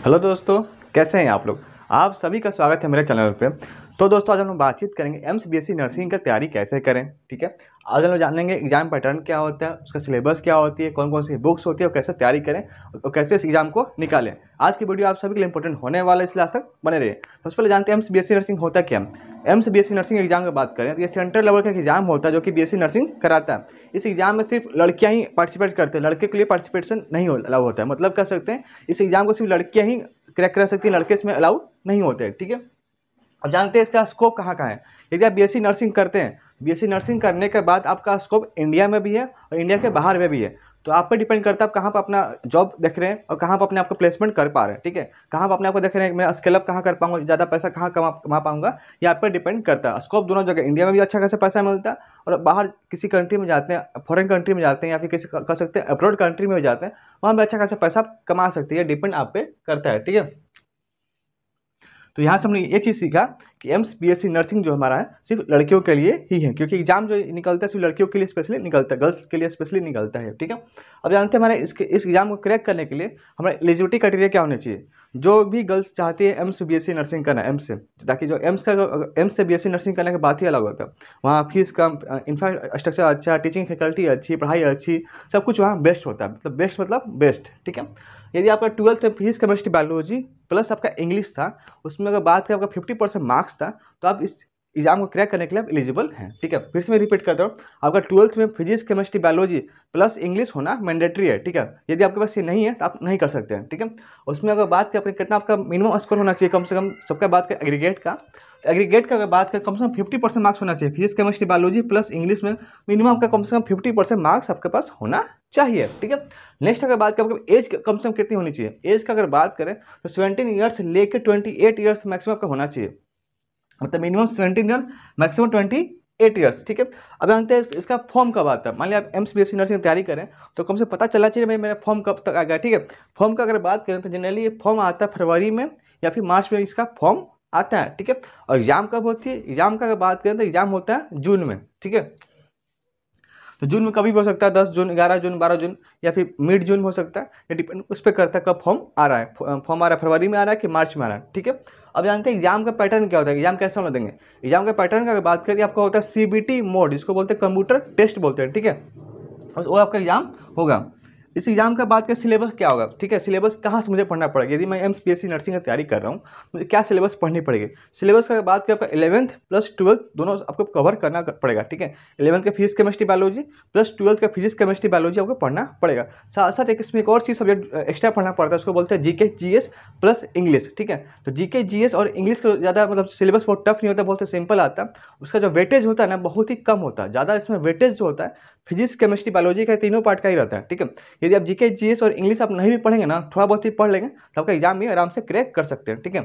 Hello दोस्तों, कैसे हैं आप लोग। आप सभी का स्वागत है मेरे चैनल पे। तो दोस्तों, आज हम लोग बातचीत करेंगे एम्स बीएससी नर्सिंग का तैयारी कैसे करें। ठीक है, आज हम लोग जानेंगे एग्जाम पैटर्न क्या होता है, उसका सिलेबस क्या होती है, कौन कौन सी बुक्स होती है और कैसे तैयारी करें और कैसे इस एग्जाम को निकालें। आज की वीडियो आप सभी के लिए इंपॉर्टेंट होने वाला है, इसलिए आज तक बने रहिए। सबसे पहले जानते हैं एम्स बीएससी नर्सिंग होता क्या। एम्स बीएससी नर्सिंग एग्जाम की बात करें तो ये सेंट्रल लेवल का एग्जाम होता है जो कि बीएससी नर्सिंग कराता है। इस एग्जाम में सिर्फ लड़कियां ही पार्टिसिपेट करते हैं, लड़के के लिए पार्टिसिपेशन नहीं अलाउ होता है। मतलब कह सकते हैं इस एग्जाम को सिर्फ लड़कियां ही क्रैक कर सकती हैं, लड़के इसमें अलाउ नहीं होते हैं। ठीक है, अब जानते हैं इसका स्कोप कहाँ कहाँ है। यदि आप बीएससी नर्सिंग करते हैं, बीएससी नर्सिंग करने के बाद आपका स्कोप इंडिया में भी है और इंडिया के बाहर में भी है। तो आप पे डिपेंड करता है आप कहाँ पर अपना जॉब देख रहे हैं और कहाँ पर अपने आपको प्लेसमेंट कर पा रहे हैं। ठीक है, कहाँ पर अपने आपको देख रहे हैं मैं स्केल अप कहाँ कर पाऊंगा, ज़्यादा पैसा कहाँ कमा पाऊंगा, ये आप पर डिपेंड करता है। स्कोप दोनों जगह, इंडिया में भी अच्छा खासा पैसा मिलता है और बाहर किसी कंट्री में जाते हैं, फॉरेन कंट्री में जाते हैं या फिर किसी कर सकते हैं अब्रॉड कंट्री में जाते हैं, वहाँ भी अच्छा खासा पैसा कमा सकते हैं। डिपेंड आप पे करता है। ठीक है, तो यहाँ से हमने ये चीज़ सीखा कि एम्स बीएससी नर्सिंग जो हमारा है सिर्फ लड़कियों के लिए ही है, क्योंकि एग्जाम जो निकलता है सिर्फ लड़कियों के लिए स्पेशली निकलता है, गर्ल्स के लिए स्पेशली निकलता है। ठीक है, अब जानते हैं हमारे इस एग्जाम को क्रैक करने के लिए हमारे एलिजिबिलिटी क्राइटेरिया क्या होने चाहिए। जो भी गर्ल्स चाहती है एम्स बीएससी नर्सिंग करना एम्स से, ताकि जो एम्स से बीएससी नर्सिंग करने की बात ही अलग होता है। वहाँ फीस कम, इंफ्रास्ट्रक्चर अच्छा, टीचिंग फैकल्टी अच्छी, पढ़ाई अच्छी, सब कुछ वहाँ बेस्ट होता है। मतलब बेस्ट मतलब बेस्ट। ठीक है, यदि आपका 12th में फिजिक्स केमिस्ट्री बायोलॉजी प्लस आपका इंग्लिश था, उसमें अगर बात करें आपका 50% मार्क्स था, तो आप इस एग्जाम को क्रैक करने के लिए आप एलिजिबल हैं। ठीक है, फिर से मैं रिपीट करता हूँ, आपका 12th में physics chemistry biology plus English होना मैंडेटरी है। ठीक है, यदि आपके पास ये नहीं है तो आप नहीं कर सकते हैं। ठीक है, उसमें अगर बात करें अपने कितना आपका मिनिमम स्कोर होना चाहिए, कम से कम सबका बात करें एग्रीगेट का, तो एग्रीगेट का अगर बात करें कम से कम 50% मार्क्स होना चाहिए। Physics chemistry biology plus English में मिनिमम आपका कम से कम 50% मार्क्स आपके पास होना चाहिए। ठीक है, नेक्स्ट अगर बात करें एज कम से कम कितनी होनी चाहिए, एज का अगर बात करें तो 17 ईयर्स से लेकर 28 ईयर्स मैक्सिमम आपका होना चाहिए। मतलब मिनिमम 17 ईयर, मैक्सिमम 28 ईयर्स। ठीक है, अब जानते हैं इसका फॉर्म कब आता है। मान लिया आप एम्स बीएससी नर्सिंग की तैयारी करें तो कम से पता चलना चाहिए भाई मेरा फॉर्म कब तक आ गया। ठीक है, फॉर्म का अगर बात करें तो जनरली ये फॉर्म आता है फरवरी में या फिर मार्च में इसका फॉर्म आता है। ठीक है, और एग्जाम कब होती है, एग्जाम का अगर बात करें तो एग्जाम होता है जून में। ठीक है, तो जून में कभी भी हो सकता है, 10 जून, 11 जून, 12 जून या फिर मिड जून हो सकता है। ये डिपेंड उस पर करता है कब फॉर्म आ रहा है। फॉर्म आ रहा है फरवरी में आ रहा है कि मार्च में आ रहा है। ठीक है, अब जानते हैं एग्जाम का पैटर्न क्या होता है, एग्जाम कैसे हम देंगे। एग्जाम का पैटर्न का अगर बात करें आपका होता है सीबीटी मोड, जिसको बोलते हैं कंप्यूटर टेस्ट बोलते हैं। ठीक है, वो आपका एग्जाम होगा। इस एग्जाम का बात करें सिलेबस क्या होगा। ठीक है, सिलेबस कहाँ से मुझे पढ़ना पड़ेगा, यदि मैं एम्स बीएससी नर्सिंग की तैयारी कर रहा हूँ मुझे क्या सिलेबस पढ़नी पड़ेगी। सिलेबस का बात करें आपका 11th प्लस 12th दोनों आपको कवर करना पड़ेगा। ठीक है, 11th का physics chemistry biology plus 12th का फिजिक्स केमिस्ट्री बायोलॉजी आपको पढ़ना पड़ेगा। साथ साथ एक इसमें एक और चीज़ सब्जेक्ट एक्स्ट्रा पढ़ना पड़ता है, उसको बोलते हैं जीके जीएस प्लस इंग्लिश। ठीक है, तो जीके जीएस और इंग्लिश का ज़्यादा मतलब सिलेबस बहुत टफ नहीं होता, बहुत सिंपल आता है। उसका जो वेटेज होता है ना बहुत ही कम होता है, ज़्यादा इसमें वेटेज जो होता है फिजिक्स केमिस्ट्री बायोलॉजी का तीनों पार्ट का ही रहता है। ठीक है, यदि आप जीके जीएस और इंग्लिश आप नहीं भी पढ़ेंगे ना, थोड़ा बहुत ही पढ़ लेंगे तो आपका एग्जाम में आराम से क्रैक कर सकते हैं। ठीक है,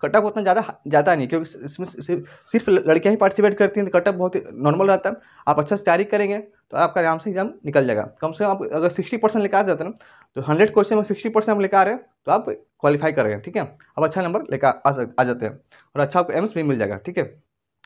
कटअप उतना ज़्यादा नहीं, क्योंकि इसमें सिर्फ लड़कियां ही पार्टिसिपेट करती हैं, तो कटअप बहुत ही नॉर्मल रहता है। आप अच्छा से तैयारी करेंगे तो आपका आराम से एग्जाम निकल जाएगा। कम से कम आप अगर 60% लेकर आ जाते हैं ना, तो 100 क्वेश्चन में 60% आप लेकर आ रहे हैं तो आप क्वालिफाई करेंगे। ठीक है, अब अच्छा नंबर लेकर आ जाते हैं और अच्छा आपको एम्स भी मिल जाएगा। ठीक है,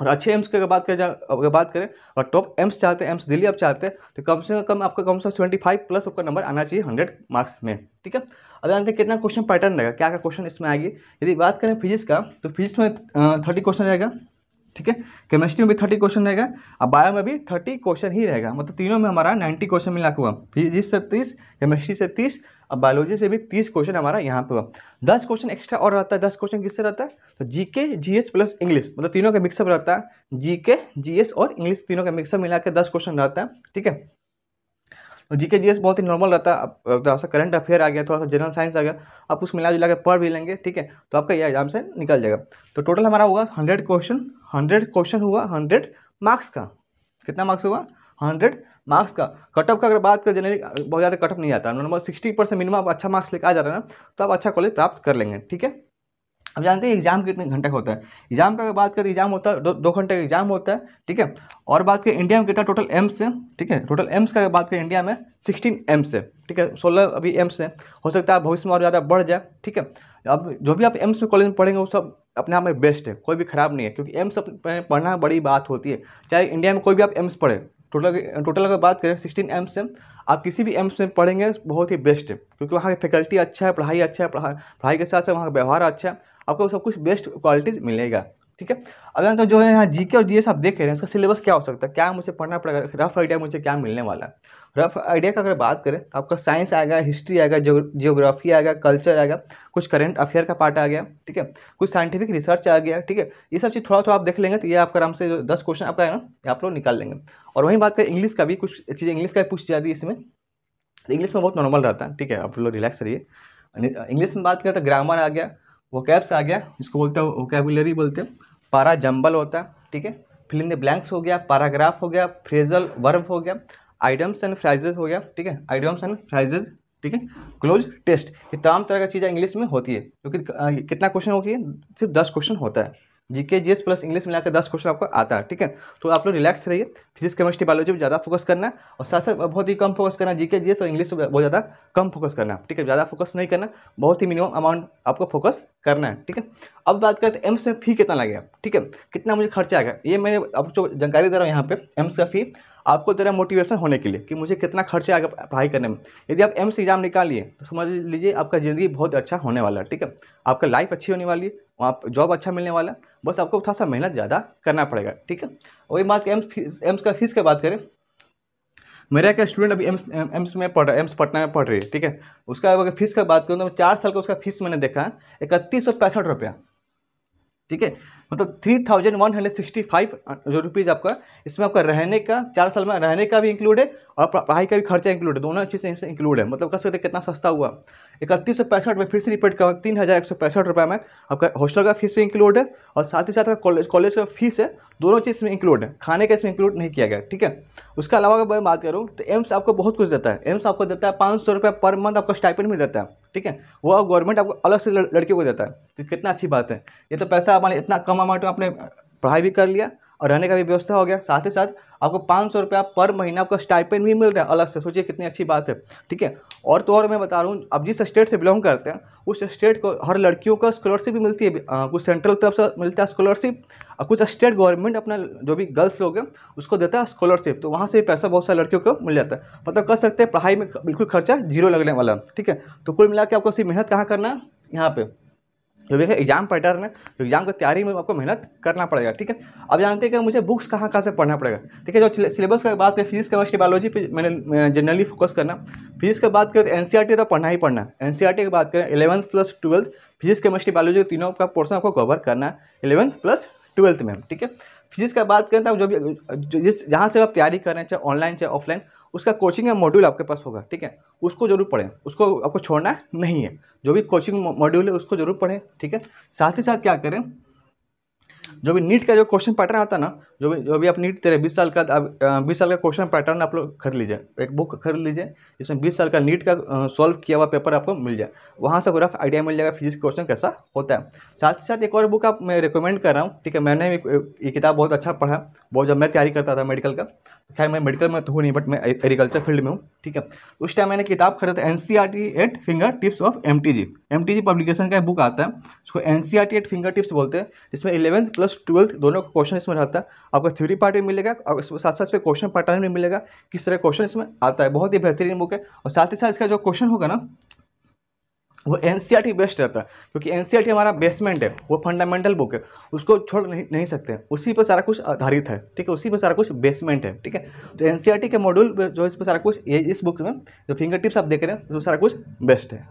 और अच्छे एम्स की अगर बात करें और टॉप एम्स चाहते हैं, एम्स दिल्ली आप चाहते हैं, तो कम से कम आपका कम से 75 प्लस आपका नंबर आना चाहिए 100 मार्क्स में। ठीक है, अब जानते हैं कितना क्वेश्चन पैटर्न रहेगा, क्या क्या क्वेश्चन इसमें आएगी। यदि बात करें फिजिक्स का तो फिजिक्स में 30 क्वेश्चन रहेगा। ठीक है, केमिस्ट्री में भी 30 क्वेश्चन रहेगा और बायो में भी 30 क्वेश्चन ही रहेगा। मतलब तीनों में हमारा 90 क्वेश्चन मिला हुआ, फिजिक्स से 30, केमिस्ट्री से 30 और बायोलॉजी से भी 30 क्वेश्चन हमारा यहाँ पे हुआ। 10 क्वेश्चन एक्स्ट्रा और रहता है। 10 क्वेश्चन किससे रहता है, तो जीके जीएस प्लस इंग्लिश, मतलब तीनों का मिक्सअप रहता है। जीके जीएस और इंग्लिश तीनों का मिक्सअप मिला के 10 क्वेश्चन रहता है। ठीक है, तो जीके जीएस बहुत ही नॉर्मल रहता है। अब थोड़ा सा करंट अफेयर आ गया, थोड़ा सा जनरल साइंस आ गया, आप उसको मिला जुला के पढ़ भी लेंगे। ठीक है, तो आपका यह एग्जाम से निकल जाएगा। तो टोटल हमारा होगा 100 क्वेश्चन, 100 क्वेश्चन हुआ 100 मार्क्स का। कितना मार्क्स हुआ, 100 मार्क्स का। कटअप का अगर बात करें जनरली बहुत ज़्यादा कटअप नहीं आता, नॉर्मल 60% मिनिमम आप अच्छा मार्क्स लेकर आ जा रहे हैं ना, तो आप अच्छा कॉलेज प्राप्त कर लेंगे। ठीक है, अब जानते हैं एग्जाम कितने घंटे का होता है। एग्जाम का अगर बात करें, एग्जाम होता है 2 घंटे का एग्जाम होता है। ठीक है, और बात करें इंडिया में कितना टोटल एम्स है। ठीक है, टोटल एम्स का अगर बात करें इंडिया में 16 एम्स है। ठीक है, 16 अभी एम्स है, हो सकता है भविष्य में और ज़्यादा बढ़ जाए। ठीक है, अब जो भी आप एम्स में कॉलेज में पढ़ेंगे वो सब अपने आप में बेस्ट है, कोई भी खराब नहीं है, क्योंकि एम्स पढ़ना बड़ी बात होती है। चाहे इंडिया में कोई भी आप एम्स पढ़े, टोटल अगर बात करें 16 एम्स से आप किसी भी एम्स में पढ़ेंगे बहुत ही बेस्ट है, क्योंकि वहाँ की फैकल्टी अच्छा है, पढ़ाई अच्छा है, पढ़ाई के साथ साथ वहाँ का व्यवहार अच्छा है, आपको सब कुछ बेस्ट क्वालिटीज़ मिलेगा। ठीक है। अगर तो जो है यहाँ जीके और जीएस आप देख रहे हैं, इसका सिलेबस क्या हो सकता है, क्या मुझे पढ़ना पड़ेगा, रफ आइडिया मुझे क्या मिलने वाला है। रफ आइडिया का अगर बात करें तो आपका साइंस आएगा, हिस्ट्री आएगा, जियोग्राफी आएगा, कल्चर आएगा, कुछ करंट अफेयर का पार्ट आ गया, ठीक है, कुछ साइंटिफिक रिसर्च आ गया, ठीक है। ये सब चीज़ थोड़ा थोड़ा आप देख लेंगे तो ये आपका आराम से जो 10 क्वेश्चन आपका है ना, ये आप लोग निकाल लेंगे। और वहीं बात करें इंग्लिश का भी, कुछ चीज़ें इंग्लिश का भी पूछ जाती है इसमें, इंग्लिश में बहुत नॉर्मल रहता है, ठीक है, आप लोग रिलैक्स रहिए। इंग्लिश में बात करें तो ग्रामर आ गया, वोकैब्स आ गया, इसको बोलते हैं वोकैबुलरी बोलते हैं, पारा जंबल होता है, ठीक है, फिल इन द ब्लैंक्स हो गया, पैराग्राफ हो गया, फ्रेजल वर्ब हो गया, आइडम्स एंड फ्राइजेज हो गया, ठीक है, आइडम्स एंड फ्राइजेज, ठीक है, क्लोज टेस्ट, ये तमाम तरह की चीज़ें इंग्लिश में होती है। क्योंकि कितना क्वेश्चन होगी, सिर्फ 10 क्वेश्चन होता है, जीके जीएस प्लस इंग्लिश मिलाकर 10 क्वेश्चन आपको आता है, ठीक है। तो आप लोग रिलैक्स रहिए, फिजिक्स केमिस्ट्री बायोलॉजी पर ज़्यादा फोकस करना है, और साथ साथ बहुत ही कम फोकस करना जीके जीएस और इंग्लिश पर बहुत ज़्यादा कम फोकस करना है, ठीक है, ज़्यादा फोकस नहीं करना, बहुत ही मिनिमम अमाउंट आपको फोकस करना है, ठीक है। अब बात करते हैं एम्स में फ़ी कितना लगेगा, ठीक है, कितना मुझे खर्चा आएगा। ये मैंने अब जो जानकारी दे रहा हूँ यहाँ पे, एम्स का फ़ी आपको दे रहा है मोटिवेशन होने के लिए कि मुझे कितना खर्चा आएगा पढ़ाई करने में। यदि आप एम्स एग्जाम निकालिए तो समझ लीजिए आपका ज़िंदगी बहुत अच्छा होने वाला है, ठीक है, आपका लाइफ अच्छी होने वाली है, वहाँ जॉब अच्छा मिलने वाला है, बस आपको थोड़ा सा मेहनत ज़्यादा करना पड़ेगा, ठीक है। वही बात एम्स का फीस की बात करें, मेरा क्या स्टूडेंट अभी एम्स में पढ़ रहा है, एम्स पटना में पढ़ रही है, ठीक है, उसका अगर फीस का बात करूँ तो 4 साल का उसका फीस मैंने देखा है 3165 रुपया, ठीक है, मतलब 3165 जो रुपीज़ आपका, इसमें आपका रहने का 4 साल में रहने का भी इंक्लूड है और पढ़ाई का भी खर्चा इंक्लूड है, दोनों चीज़ें इसमें इंक्लूड है। मतलब कह सकते हैं कितना सस्ता हुआ, 3165 में फिर से रिपीट करूँ, 3165 रुपये में आपका हॉस्टल का फीस भी इंक्लूड है और साथ ही साथ आपका कॉलेज का फीस है, दोनों चीज़ इसमें इंक्लूड है, खाने का इसमें इंक्लूड नहीं किया गया, ठीक है। उसके अलावा अगर मैं बात करूँ तो एम्स आपको बहुत कुछ देता है, एम्स आपको देता है 500 रुपये पर मंथ आपका स्टाइपेंड भी देता है, ठीक है, वो गवर्नमेंट आपको अलग से लड़कियों को देता है, तो कितना अच्छी बात है। ये तो पैसा मान इतना कम अमाउंट में आपने पढ़ाई भी कर लिया और रहने का भी व्यवस्था हो गया, साथ ही साथ आपको 500 रुपया पर महीना आपका स्टाइपेंड भी मिल रहा है अलग से, सोचिए कितनी अच्छी बात है, ठीक है। और तो और मैं बता रहा हूँ, अब जिस स्टेट से बिलोंग करते हैं उस स्टेट को हर लड़कियों को स्कॉलरशिप भी मिलती है, कुछ सेंट्रल तरफ से मिलता है स्कॉलरशिप और कुछ स्टेट गवर्नमेंट अपना जो भी गर्ल्स लोग हैं उसको देता है स्कॉलरशिप, तो वहाँ से पैसा बहुत सारे लड़कियों को मिल जाता है। मतलब कह सकते हैं पढ़ाई में बिल्कुल खर्चा जीरो लगने वाला, ठीक है। तो कुल मिला के आपको सिर्फ मेहनत कहाँ करना है, यहाँ पे जो भी है एग्जाम पैटर्न है, तो एग्जाम की तैयारी में आपको मेहनत करना पड़ेगा, ठीक है। अब जानते हैं कि मुझे बुक्स कहाँ कहाँ से पढ़ना पड़ेगा, ठीक है। जो सिलेबस की बात है, फिजिक्स केमिस्ट्री बायोलॉजी पे मैंने जनरली फोकस करना। फिजिक्स की बात करें तो एनसीईआरटी तो पढ़ना ही पढ़ना है। एनसीईआरटी की बात करें 11th plus 12th physics chemistry biology तीनों का पोर्सन आपको कवर करना है 11th प्लस 12th में, ठीक है। फिजिक्स का बात करें तो जो भी जिस जहाँ से आप तैयारी कर रहे हैं, चाहे ऑनलाइन चाहे ऑफलाइन, उसका कोचिंग का मॉड्यूल आपके पास होगा, ठीक है, उसको जरूर पढ़ें, उसको आपको छोड़ना नहीं है। जो भी कोचिंग मॉड्यूल है उसको जरूर पढ़ें, ठीक है। साथ ही साथ क्या करें, जो भी नीट का जो क्वेश्चन पैटर्न आता है ना, जो भी आप नीट तेरे 20 साल का 20 साल का क्वेश्चन पैटर्न आप लोग खरीद लीजिए, एक बुक खरीद लीजिए जिसमें 20 साल का नीट का सॉल्व किया हुआ पेपर आपको मिल जाए, वहाँ से रफ आइडिया मिल जाएगा फिजिक्स क्वेश्चन कैसा होता है। साथ ही साथ एक और बुक आप मैं रिकमेंड कर रहा हूँ, ठीक है, मैंने ये किताब बहुत अच्छा पढ़ा, बहुत जब मैं तैयारी करता था मेडिकल का, खैर मैं मेडिकल में तो हूँ नहीं बट मैं एग्रीकल्चर फील्ड में हूँ, ठीक है। उस टाइम मैंने किताब खरीदा NCERT eight finger tips of MTG publication का बुक आता है, उसको एनसीईआरटी एट फिंगर टिप्स बोलते हैं। इसमें 11th प्लस 12th दोनों का क्वेश्चन इसमें रहता है, आपको थ्योरी पार्ट भी मिलेगा और साथ साथ इसमें क्वेश्चन पैटर्न भी मिलेगा, किस तरह क्वेश्चन इसमें आता है, बहुत ही बेहतरीन बुक है। और साथ ही साथ इसका जो क्वेश्चन होगा ना वो एनसीईआरटी बेस्ड रहता है, क्योंकि एनसीईआरटी हमारा बेसमेंट है, वो फंडामेंटल बुक है, उसको छोड़ नहीं सकते, उसी पर सारा कुछ आधारित है, ठीक है, उसी पर सारा कुछ बेसमेंट है, ठीक है। तो एनसीईआरटी के मॉड्यूल जो इस पर सारा कुछ ये इस बुक में जो फिंगर टिप्स आप देख रहे हैं उसमें सारा कुछ बेस्ट है।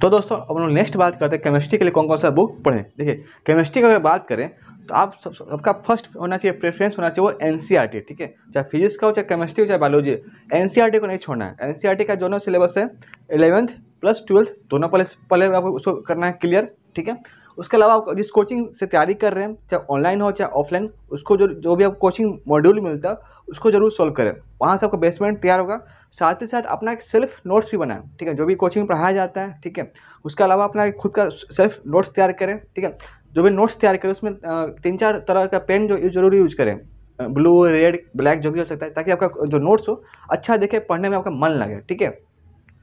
तो दोस्तों अब हम नेक्स्ट बात करते हैं केमिस्ट्री के लिए कौन कौन सा बुक पढ़ें। देखिए केमिस्ट्री की अगर बात करें तो आप सबका फर्स्ट होना चाहिए, प्रेफरेंस होना चाहिए वो एनसीईआरटी, ठीक है, चाहे फिजिक्स का हो, चाहे केमिस्ट्री हो, चाहे बायोलॉजी, एनसीईआरटी को नहीं छोड़ना है। एनसीईआरटी का दोनों सिलेबस है 11th प्लस 12th दोनों पहले आपको उसको करना है क्लियर, ठीक है। उसके अलावा आप जिस कोचिंग से तैयारी कर रहे हैं, चाहे ऑनलाइन हो चाहे ऑफलाइन, उसको जो भी आपको कोचिंग मॉड्यूल मिलता है उसको जरूर सॉल्व करें, वहाँ से आपका बेसमेंट तैयार होगा। साथ ही साथ अपना एक सेल्फ नोट्स भी बनाएं, ठीक है, जो भी कोचिंग में पढ़ाया जाता है, ठीक है, उसके अलावा अपना खुद का सेल्फ नोट्स तैयार करें, ठीक है। जो भी नोट्स तैयार करें उसमें 3-4 तरह का पेन जो जरूर यूज करें, ब्लू रेड ब्लैक जो भी हो सकता है, ताकि आपका जो नोट्स हो अच्छा देखे, पढ़ने में आपका मन लगे, ठीक है,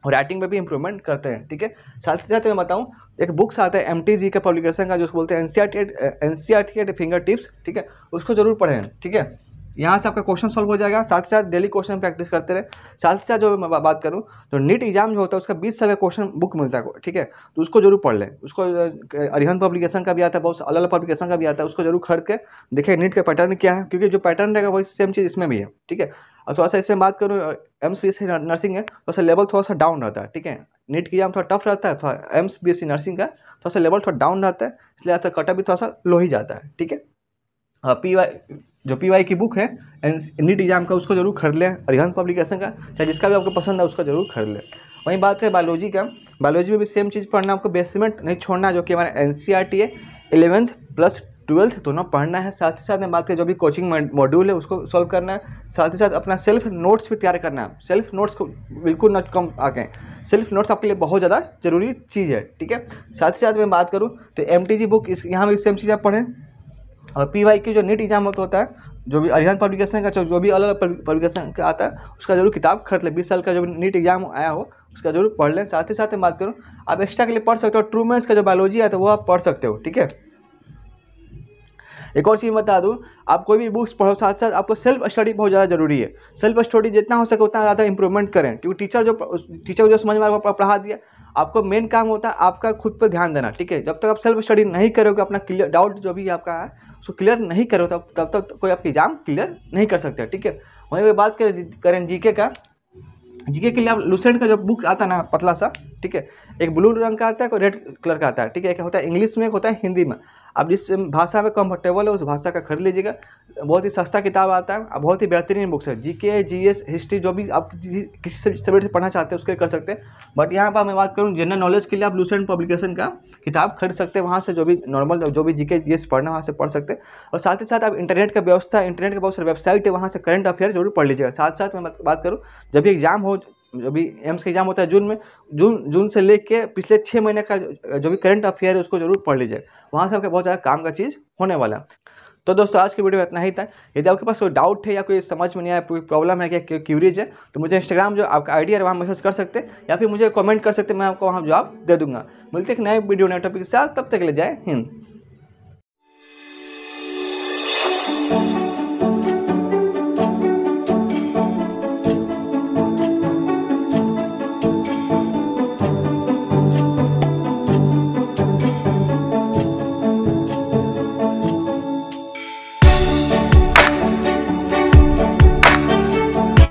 और राइटिंग में भी इंप्रूवमेंट करते हैं, ठीक है। साथ ही साथ मैं बताऊं एक बुक्स आता है एमटीजी का पब्लिकेशन का, जो बोलते हैं एनसीईआरटी एट फिंगर टिप्स, ठीक है, उसको जरूर पढ़ें, ठीक है। यहाँ से आपका क्वेश्चन सॉल्व हो जाएगा, साथ ही साथ डेली क्वेश्चन प्रैक्टिस करते रहे। साथ ही साथ जो मैं बात करूँ तो नीट एग्जाम जो होता है उसका 20 साल का क्वेश्चन बुक मिलता है, ठीक है, तो उसको जरूर पढ़ लें। उसको अरिहंत पब्लिकेशन का भी आता है, बहुत अलग अलग पब्लिकेशन का भी आता है, उसको जरूर खरीद के देखिए नीट का पैटर्न क्या है, क्योंकि जो पैटर्न रहेगा वही सेम चीज़ इसमें भी है, ठीक है। और थोड़ा सा इसमें बात करूँ MSBSC नर्सिंग है, थोड़ा सा लेवल थोड़ा सा डाउन रहता है, ठीक है। नीट की एग्जाम थोड़ा टफ रहता है, थोड़ा MSBSC नर्सिंग का थोड़ा सा लेवल थोड़ा डाउन रहता है, इसलिए ऐसा कटअप भी थोड़ा सा लो ही जाता है, ठीक है। PY की बुक है नीट एग्जाम का, उसको जरूर खरीद लें, अरिहंत पब्लिकेशन का, चाहे जिसका भी आपको पसंद है उसका जरूर खरीद लें। वहीं बात करें बायोलॉजी का, बायोलॉजी में भी सेम चीज़ पढ़ना, आपको बेसमेंट नहीं छोड़ना, जो कि हमारा NCERT है, 11th प्लस 12th दोनों पढ़ना है। साथ ही साथ में बात करें जो भी कोचिंग मॉड्यूल है उसको सॉल्व करना है, साथ ही साथ अपना सेल्फ नोट्स भी तैयार करना है। सेल्फ नोट्स को बिल्कुल न कम आके, सेल्फ नोट्स आपके लिए बहुत ज़्यादा जरूरी चीज़ है, ठीक है। साथ ही साथ में बात करूँ तो MTG बुक, इस यहाँ भी सेम चीज़ आप पढ़ें। और PY की जो नीट एग्जाम होता है, जो भी अरिहंत पब्लिकेशन का जो भी अलग अलग पब्लिकेशन का आता है उसका जरूर किताब खरीद लें। 20 साल का जो भी नीट एग्जाम आया हो उसका जरूर पढ़ लें। साथ ही साथ मैं बात करूँ, आप एक्स्ट्रा के लिए पढ़ सकते हो, ट्रू मैथ्स का जो बायोलॉजी आता है वो आप पढ़ सकते हो, ठीक है। एक और चीज़ बता दूं, आप कोई भी बुक्स पढ़ो, साथ साथ आपको सेल्फ स्टडी बहुत ज़्यादा जरूरी है। सेल्फ स्टडी जितना हो सके उतना ज़्यादा इंप्रूवमेंट करें, क्योंकि टीचर को जो समझ में आएगा वो पढ़ा दिया, आपको मेन काम होता है आपका खुद पर ध्यान देना, ठीक है। जब तक आप सेल्फ स्टडी नहीं करोगे, अपना क्लियर डाउट जो भी आपका है उसको क्लियर नहीं करोगे, तब तक कोई आपकी एग्जाम क्लियर नहीं कर सकते, ठीक है। वहीं पर बात करें जीके का, जीके के लिए आप लुसेंट का जो बुक आता है ना पतला सा, ठीक है, एक ब्लू रंग का आता है, कोई रेड कलर का आता है, ठीक है। एक होता है इंग्लिश में, एक होता है हिंदी में। आप जिस भाषा में कंफर्टेबल है उस भाषा का खरीद लीजिएगा, बहुत ही सस्ता किताब आता है, बहुत ही बेहतरीन बुक्स है। जीके, GS, हिस्ट्री, जो भी आप किसी सब्जेक्ट से पढ़ना चाहते हैं उसके कर सकते हैं। बट यहाँ पर मैं बात करूँ जनरल नॉलेज के लिए, आप लुसेंट पब्लिकेशन का किताब खरीद सकते हैं, वहाँ से जो भी नॉर्मल जो भी जीके GS पढ़ना है वहाँ से पढ़ सकते हैं। और साथ ही साथ आप इंटरनेट का बहुत सारे वेबसाइट है, वहाँ से करंट अफेयर जरूर पढ़ लीजिएगा। साथ साथ मैं बात करूँ, जब भी एग्जाम हो, जो भी एम्स का एग्जाम होता है जून में, जून से लेके पिछले 6 महीने का जो भी करंट अफेयर है उसको जरूर पढ़ लीजिए, वहाँ से आपके बहुत ज़्यादा काम का चीज़ होने वाला है। तो दोस्तों आज की वीडियो में इतना ही था। यदि आपके पास कोई डाउट है या कोई समझ में नहीं आया, कोई प्रॉब्लम है या क्यूरीज है, तो मुझे इंस्टाग्राम जो आपका आईडी है वहाँ मैसेज कर सकते हैं, या फिर मुझे कमेंट कर सकते हैं, मैं आपको वहाँ जवाब दे दूँगा। मिलते हैं एक नए वीडियो नए टॉपिक के साथ, तब तक के लिए जय हिंद।